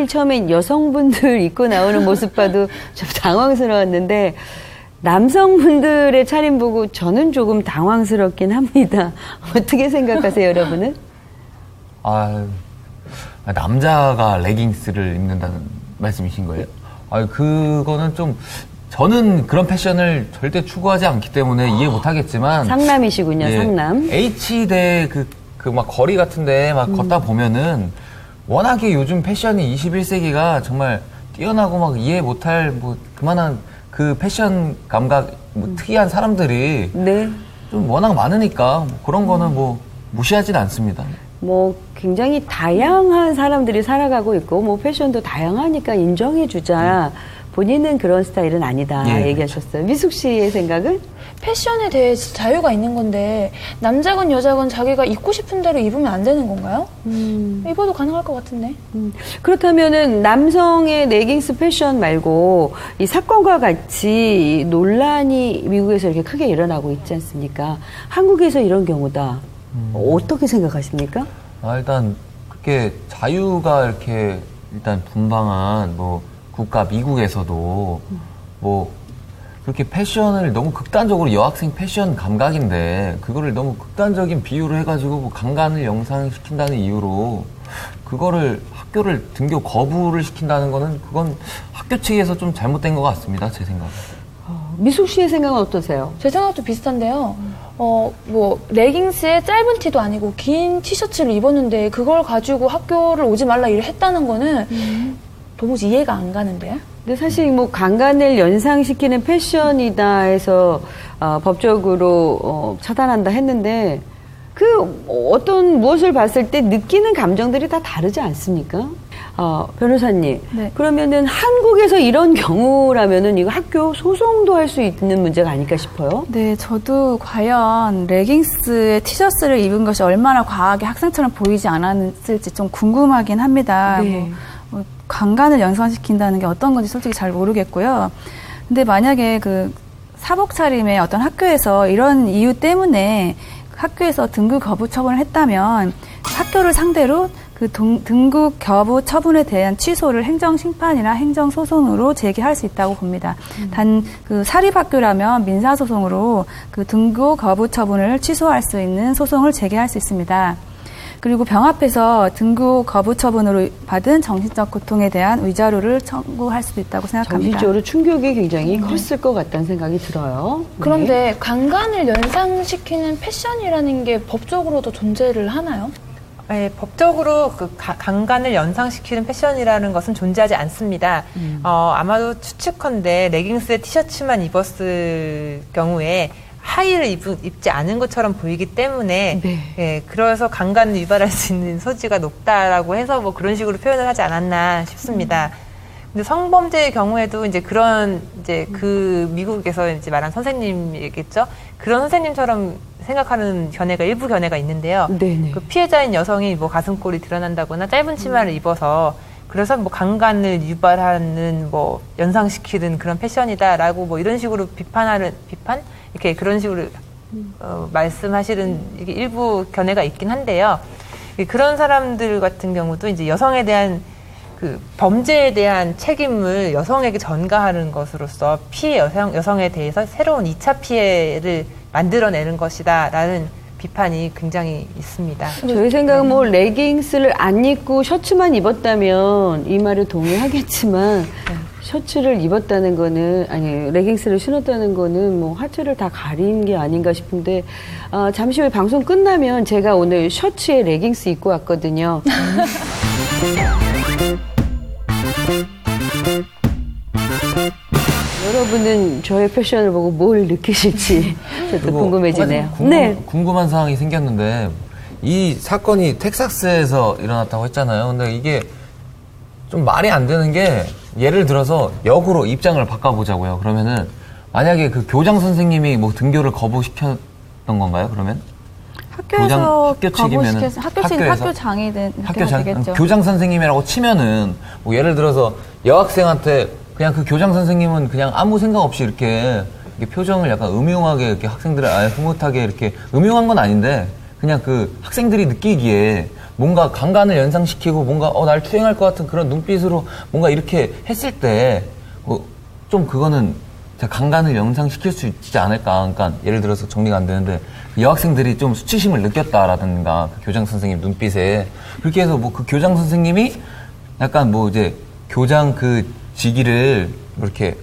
처음엔 여성분들 입고 나오는 모습 봐도 좀 당황스러웠는데 남성분들의 차림 보고 저는 조금 당황스럽긴 합니다. 어떻게 생각하세요, 여러분은? 남자가 레깅스를 입는다는 말씀이신 거예요? 그거는 좀 저는 그런 패션을 절대 추구하지 않기 때문에 이해 못 하겠지만 상남이시군요, 상남. H대 그 막 거리 같은데 막 걷다 보면은 워낙에 요즘 패션이 21세기가 정말 뛰어나고 막 이해 못할 뭐 그만한 그 패션 감각 뭐 특이한 사람들이 좀 워낙 많으니까 뭐 그런 거는 뭐 무시하진 않습니다. 뭐 굉장히 다양한 사람들이 살아가고 있고 뭐 패션도 다양하니까 인정해주자. 본인은 그런 스타일은 아니다 얘기하셨어요. 미숙 씨의 생각은? 패션에 대해 자유가 있는 건데 남자건 여자건 자기가 입고 싶은 대로 입으면 안 되는 건가요? 입어도 가능할 것 같은데. 그렇다면은 남성의 레깅스 패션 말고 이 사건과 같이 논란이 미국에서 이렇게 크게 일어나고 있지 않습니까? 한국에서 이런 경우다. 어떻게 생각하십니까? 일단 그렇게 자유가 이렇게 일단 분방한 뭐 국가 미국에서도 뭐 그렇게 패션을 너무 극단적으로 여학생 패션 감각인데 그거를 너무 극단적인 비유를 해가지고 뭐 강간을 영상시킨다는 이유로 그거를 학교를 등교 거부를 시킨다는 거는 그건 학교 측에서 좀 잘못된 것 같습니다. 제 생각은. 미숙 씨의 생각은 어떠세요? 제 생각도 비슷한데요. 뭐 레깅스에 짧은 티도 아니고 긴 티셔츠를 입었는데 그걸 가지고 학교를 오지 말라 일을 했다는 거는 도무지 이해가 안 가는데요. 근데 사실 뭐 강간을 연상시키는 패션이다 해서 법적으로 처단한다 했는데 그 어떤 무엇을 봤을 때 느끼는 감정들이 다 다르지 않습니까? 변호사님, 그러면은 한국에서 이런 경우라면은 이거 학교 소송도 할 수 있는 문제가 아닐까 싶어요. 네, 저도 과연 레깅스에 티셔츠를 입은 것이 얼마나 과하게 학생처럼 보이지 않았을지 좀 궁금하긴 합니다. 뭐 강간을 연상시킨다는 게 어떤 건지 솔직히 잘 모르겠고요. 근데 만약에 그 사복 차림의 어떤 학교에서 이런 이유 때문에 학교에서 등급 거부 처분을 했다면 학교를 상대로 그 등급 거부 처분에 대한 취소를 행정심판이나 행정소송으로 제기할 수 있다고 봅니다. 단 그 사립학교라면 민사소송으로 그 등급 거부 처분을 취소할 수 있는 소송을 제기할 수 있습니다. 그리고 병 앞에서 등급 거부 처분으로 받은 정신적 고통에 대한 위자료를 청구할 수도 있다고 생각합니다. 정신적으로 충격이 굉장히 컸을 것 같다는 생각이 들어요. 그런데 강간을 연상시키는 패션이라는 게 법적으로도 존재를 하나요? 네, 법적으로 그 강간을 연상시키는 패션이라는 것은 존재하지 않습니다. 아마도 추측컨대 레깅스에 티셔츠만 입었을 경우에 하의를 입지 않은 것처럼 보이기 때문에 그래서 강간을 유발할 수 있는 소지가 높다라고 해서 뭐 그런 식으로 표현을 하지 않았나 싶습니다. 근데 성범죄의 경우에도 이제 그런 이제 그 미국에서 이제 말한 선생님이겠죠. 그런 선생님처럼 생각하는 일부 견해가 있는데요. 그 피해자인 여성이 뭐 가슴골이 드러난다거나 짧은 치마를 입어서 그래서 뭐 강간을 유발하는 뭐 연상시키는 그런 패션이다라고 뭐 이런 식으로 비판 이렇게 그런 식으로 말씀하시는 이게 일부 견해가 있긴 한데요. 그런 사람들 같은 경우도 이제 여성에 대한 그 범죄에 대한 책임을 여성에게 전가하는 것으로서 여성에 대해서 새로운 2차 피해를 만들어내는 것이다라는 비판이 굉장히 있습니다. 저희 생각은 뭐 레깅스를 안 입고 셔츠만 입었다면 이 말에 동의하겠지만 셔츠를 입었다는 거는 레깅스를 신었다는 거는 뭐 하체를 다 가린 게 아닌가 싶은데 잠시 후에 방송 끝나면 제가 오늘 셔츠에 레깅스 입고 왔거든요. 여러분은 저의 패션을 보고 뭘 느끼실지 저도 궁금해지네요. 궁금한 사항이 생겼는데 이 사건이 텍사스에서 일어났다고 했잖아요. 근데 이게 좀 말이 안 되는 게 예를 들어서 역으로 입장을 바꿔보자고요. 그러면은 만약에 그 교장 선생님이 뭐 등교를 거부시켰던 건가요? 그러면? 학교에서 학교 측이면은 학교장이든 되겠죠. 교장 선생님이라고 치면은 뭐 예를 들어서 여학생한테 그냥 그 교장 선생님은 그냥 아무 생각 없이 이렇게 표정을 약간 음흉하게 이렇게 학생들을 흐뭇하게 이렇게 음흉한 건 아닌데 그냥 그 학생들이 느끼기에 뭔가 강간을 연상시키고 뭔가 날 투행할 것 같은 그런 눈빛으로 뭔가 이렇게 했을 때 좀 그거는 강간을 연상시킬 수 있지 않을까. 그러니까 예를 들어서 정리가 안 되는데 여학생들이 좀 수치심을 느꼈다라든가 그 교장 선생님 눈빛에 그렇게 해서 뭐 그 교장 선생님이 약간 뭐 이제 교장 그 직위를 이렇게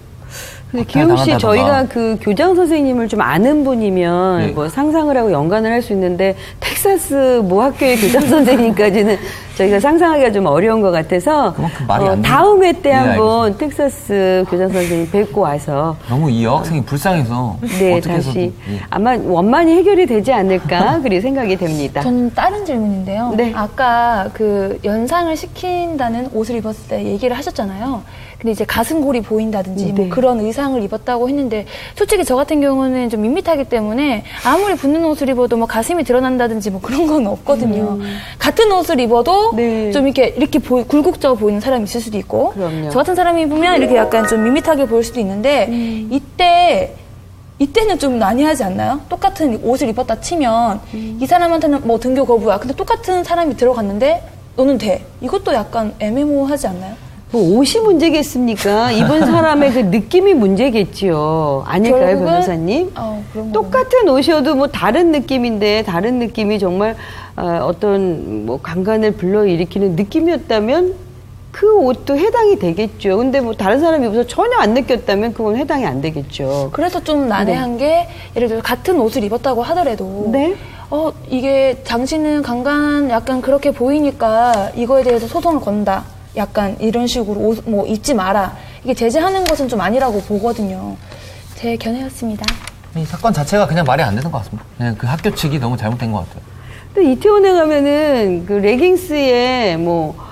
근데 기용 씨, 저희가 그 교장 선생님을 좀 아는 분이면 네. 뭐 상상을 하고 연관을 할 수 있는데 텍사스 모 학교의 교장 선생님까지는 저희가 상상하기가 좀 어려운 것 같아서 말이 안 다음 회 때 네, 한번 텍사스 교장 선생님 뵙고 와서 너무 이 여학생이 불쌍해서 네, 어떻게 해서도 다시 예. 아마 원만히 해결이 되지 않을까 그리 생각이 됩니다. 저는 다른 질문인데요. 네. 아까 그 연상을 시킨다는 옷을 입었을 때 얘기를 하셨잖아요. 근데 이제 가슴골이 보인다든지 뭐 네. 그런 의상을 입었다고 했는데 솔직히 저 같은 경우는 좀 밋밋하기 때문에 아무리 붙는 옷을 입어도 뭐 가슴이 드러난다든지 뭐 그런 건 없거든요. 같은 옷을 입어도 네. 좀 이렇게 굴곡져 보이는 사람이 있을 수도 있고 그럼요. 저 같은 사람이 입으면 이렇게 약간 좀 밋밋하게 보일 수도 있는데 이때는 좀 난해하지 않나요? 똑같은 옷을 입었다 치면 이 사람한테는 뭐 등교 거부야. 근데 똑같은 사람이 들어갔는데 너는 돼. 이것도 약간 애매모호하지 않나요? 뭐 옷이 문제겠습니까? 입은 사람의 그 느낌이 문제겠지요. 아닐까요, 결국은, 변호사님? 그런 똑같은 옷이어도 뭐 다른 느낌인데 다른 느낌이 정말 어떤 뭐 강간을 불러일으키는 느낌이었다면 그 옷도 해당이 되겠죠. 근데 뭐 다른 사람이 입어서 전혀 안 느꼈다면 그건 해당이 안 되겠죠. 그래서 좀 난해한 게 예를 들어 같은 옷을 입었다고 하더라도 이게 당신은 강간 약간 그렇게 보이니까 이거에 대해서 소송을 건다. 약간 이런 식으로 옷 뭐 입지 마라. 이게 제재하는 것은 좀 아니라고 보거든요. 제 견해였습니다. 이 사건 자체가 그냥 말이 안 되는 것 같습니다. 그냥 그 학교 측이 너무 잘못된 것 같아요. 또 이태원에 가면은 그 레깅스에 뭐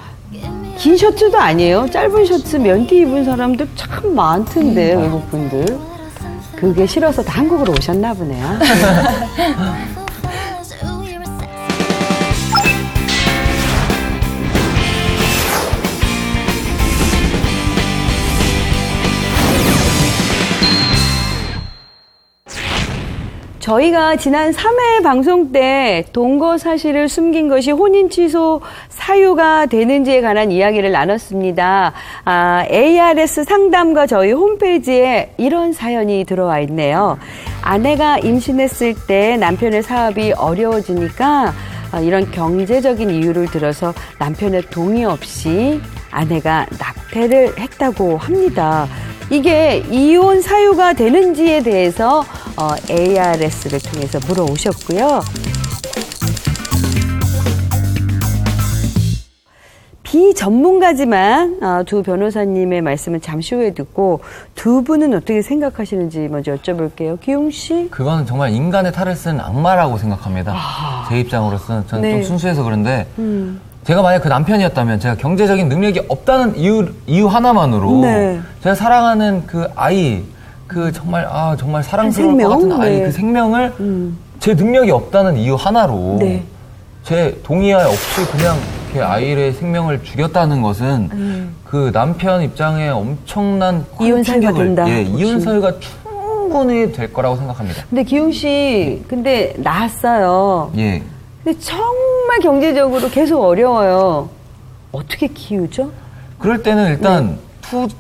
긴 셔츠도 아니에요. 짧은 셔츠 면티 입은 사람들 참 많던데 외국분들. 그게 싫어서 다 한국으로 오셨나 보네요. 저희가 지난 3회 방송 때 동거 사실을 숨긴 것이 혼인 취소 사유가 되는지에 관한 이야기를 나눴습니다. ARS 상담과 저희 홈페이지에 이런 사연이 들어와 있네요. 아내가 임신했을 때 남편의 사업이 어려워지니까 이런 경제적인 이유를 들어서 남편의 동의 없이 아내가 낙태를 했다고 합니다. 이게 이혼 사유가 되는지에 대해서 ARS를 통해서 물어오셨고요. 비전문가지만 두 변호사님의 말씀은 잠시 후에 듣고 두 분은 어떻게 생각하시는지 먼저 여쭤볼게요. 기용 씨? 그건 정말 인간의 탈을 쓴 악마라고 생각합니다. 제 입장으로서는 저는 좀 순수해서 그런데 제가 만약 그 남편이었다면 제가 경제적인 능력이 없다는 이유 하나만으로 제가 사랑하는 그 아이, 그 정말 사랑스러울 것 같은 아이, 그 생명을 제 능력이 없다는 이유 하나로 제 동의하에 없이 그냥 그 아이의 생명을 죽였다는 것은 그 남편 입장에 엄청난 이혼 사유가 된다. 이혼 사유가 충분히 될 거라고 생각합니다. 근데 기용 씨, 근데 낳았어요. 예. 근데 정말 경제적으로 계속 어려워요. 어떻게 키우죠? 그럴 때는 일단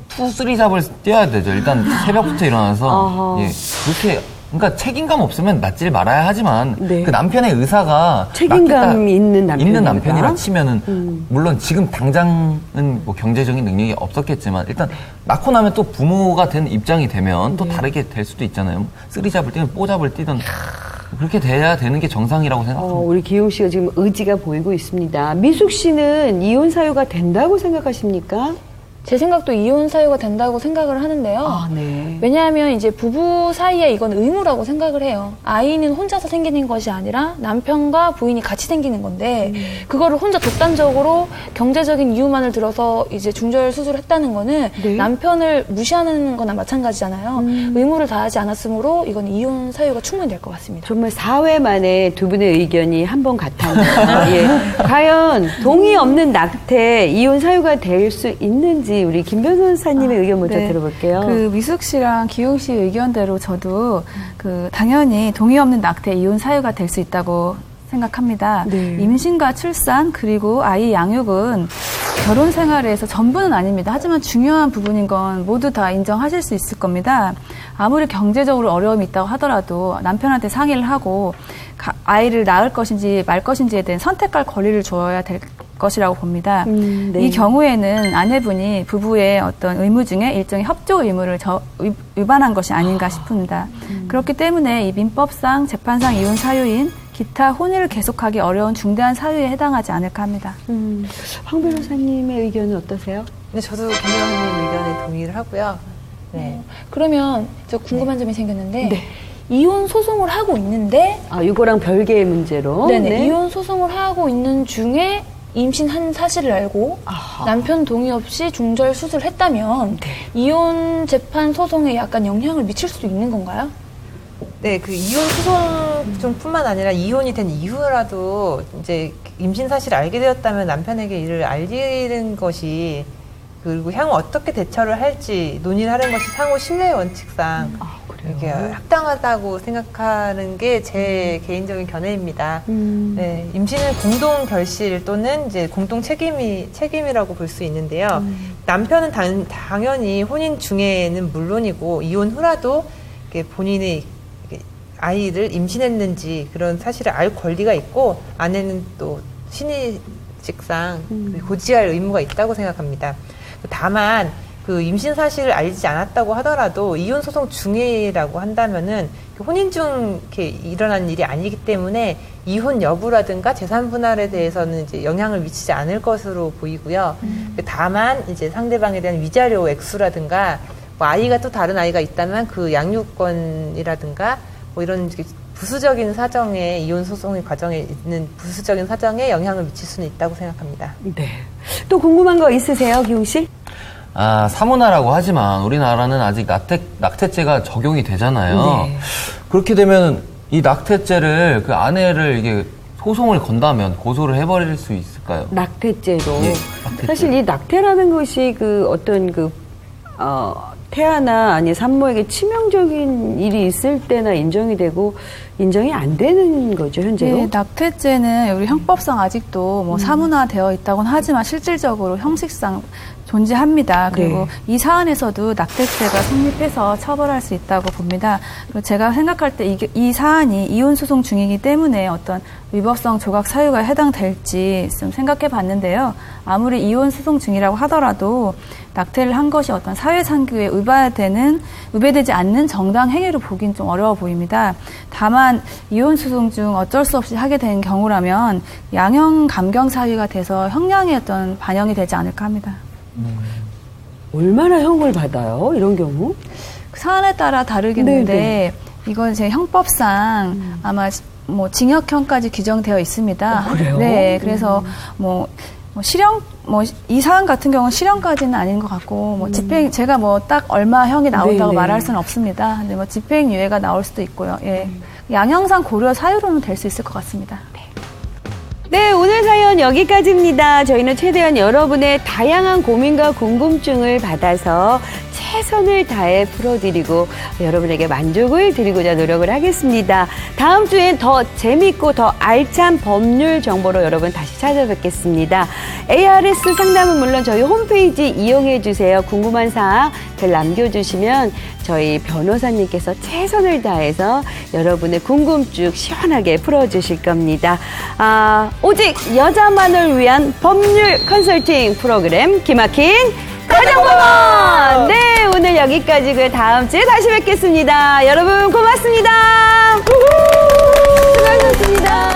투쓰리 잡을 뛰어야 되죠. 일단 새벽부터 일어나서 그렇게 그러니까 책임감 없으면 낳질 말아야 하지만 그 남편의 의사가 책임감 있는 남편이라 치면은 물론 지금 당장은 뭐 경제적인 능력이 없었겠지만 일단 낳고 나면 또 부모가 된 입장이 되면 또 다르게 될 수도 있잖아요. 쓰리 잡을 뛰든 뽀 잡을 뛰든 그렇게 돼야 되는 게 정상이라고 생각합니다. 우리 기용 씨가 지금 의지가 보이고 있습니다. 미숙 씨는 이혼 사유가 된다고 생각하십니까? 제 생각도 이혼 사유가 된다고 생각을 하는데요. 왜냐하면 이제 부부 사이에 이건 의무라고 생각을 해요. 아이는 혼자서 생기는 것이 아니라 남편과 부인이 같이 생기는 건데 그거를 혼자 독단적으로 경제적인 이유만을 들어서 이제 중절 수술을 했다는 거는 남편을 무시하는 거나 마찬가지잖아요. 의무를 다하지 않았으므로 이건 이혼 사유가 충분히 될 것 같습니다. 정말 4회 만에 두 분의 의견이 한 번 같았네요. 과연 동의 없는 낙태 이혼 사유가 될 수 있는지 우리 김 변호사님의 의견 먼저 들어볼게요. 그 미숙 씨랑 기용 씨 의견대로 저도 당연히 동의 없는 낙태 이혼 사유가 될 수 있다고 생각합니다. 임신과 출산 그리고 아이 양육은 결혼 생활에서 전부는 아닙니다. 하지만 중요한 부분인 건 모두 다 인정하실 수 있을 겁니다. 아무리 경제적으로 어려움이 있다고 하더라도 남편한테 상의를 하고 아이를 낳을 것인지 말 것인지에 대한 선택할 권리를 줘야 될 것 것이라고 봅니다. 네. 이 경우에는 아내분이 부부의 어떤 의무 중에 일종의 협조 의무를 위반한 것이 아닌가 싶습니다. 그렇기 때문에 이 민법상, 재판상 이혼 사유인 기타 혼인을 계속하기 어려운 중대한 사유에 해당하지 않을까 합니다. 황 변호사님의 의견은 어떠세요? 근데 저도 김 변호사님 의견에 동의를 하고요. 네. 그러면 저 궁금한 점이 생겼는데 이혼 소송을 하고 있는데 이거랑 별개의 문제로. 네네. 네. 이혼 소송을 하고 있는 중에 임신한 사실을 알고 남편 동의 없이 중절 수술을 했다면 이혼 재판 소송에 약간 영향을 미칠 수도 있는 건가요? 네, 그 이혼 소송뿐만 아니라 이혼이 된 이후라도 이제 임신 사실을 알게 되었다면 남편에게 이를 알리는 것이 그리고 향후 어떻게 대처를 할지 논의를 하는 것이 상호 신뢰의 원칙상 이렇게 합당하다고 생각하는 게 제 개인적인 견해입니다. 네, 임신은 공동 결실 또는 이제 공동 책임이라고 볼 수 있는데요. 남편은 당연히 혼인 중에는 물론이고 이혼 후라도 이렇게 본인이 아이를 임신했는지 그런 사실을 알 권리가 있고 아내는 또 신의직상 고지할 의무가 있다고 생각합니다. 다만 그 임신 사실을 알지 않았다고 하더라도 이혼 소송 중이라고 한다면은 혼인 중 이렇게 일어난 일이 아니기 때문에 이혼 여부라든가 재산 분할에 대해서는 이제 영향을 미치지 않을 것으로 보이고요. 다만 이제 상대방에 대한 위자료 액수라든가 뭐 아이가 또 다른 아이가 있다면 그 양육권이라든가 뭐 이런 부수적인 사정에 이혼 소송의 과정에 있는 부수적인 사정에 영향을 미칠 수는 있다고 생각합니다. 네. 또 궁금한 거 있으세요, 기웅 씨? 사문화라고 하지만 우리나라는 아직 낙태죄가 적용이 되잖아요. 네. 그렇게 되면 이 낙태죄를 그 아내를 이게 소송을 건다면 고소를 해버릴 수 있을까요? 낙태죄로. 예, 낙태죄. 사실 이 낙태라는 것이 그 어떤 태아나 아니 산모에게 치명적인 일이 있을 때나 인정이 되고 인정이 안 되는 거죠, 현재로? 네, 낙태죄는 우리 형법상 아직도 뭐 사문화되어 있다고는 하지만 실질적으로 형식상 존재합니다. 그리고 이 사안에서도 낙태죄가 성립해서 처벌할 수 있다고 봅니다. 그리고 제가 생각할 때 이 사안이 이혼 소송 중이기 때문에 어떤 위법성 조각 사유가 해당될지 좀 생각해 봤는데요. 아무리 이혼 소송 중이라고 하더라도 낙태를 한 것이 어떤 사회상규에 위배되지 않는 정당 행위로 보긴 좀 어려워 보입니다. 다만 이혼 소송 중 어쩔 수 없이 하게 된 경우라면 양형 감경 사유가 돼서 형량의 어떤 반영이 되지 않을까 합니다. 얼마나 형을 받아요? 이런 경우? 사안에 따라 다르겠는데 이건 제 형법상 아마 뭐 징역형까지 규정되어 있습니다. 그래요? 네, 그래서 이 사안 같은 경우는 실형까지는 아닌 것 같고 집행 제가 딱 얼마 형이 나온다고 말할 수는 없습니다. 근데 집행유예가 나올 수도 있고요. 예, 양형상 고려 사유로는 될 수 있을 것 같습니다. 네, 오늘 사연 여기까지입니다. 저희는 최대한 여러분의 다양한 고민과 궁금증을 받아서 최선을 다해 풀어드리고 여러분에게 만족을 드리고자 노력을 하겠습니다. 다음 주엔 더 재밌고 더 알찬 법률 정보로 여러분 다시 찾아뵙겠습니다. ARS 상담은 물론 저희 홈페이지 이용해 주세요. 궁금한 사항 글 남겨주시면 저희 변호사님께서 최선을 다해서 여러분의 궁금증 시원하게 풀어주실 겁니다. 오직 여자만을 위한 법률 컨설팅 프로그램 기막힌 가정법원! 네, 오늘 여기까지고요. 다음 주에 다시 뵙겠습니다. 여러분 고맙습니다. 수고하셨습니다.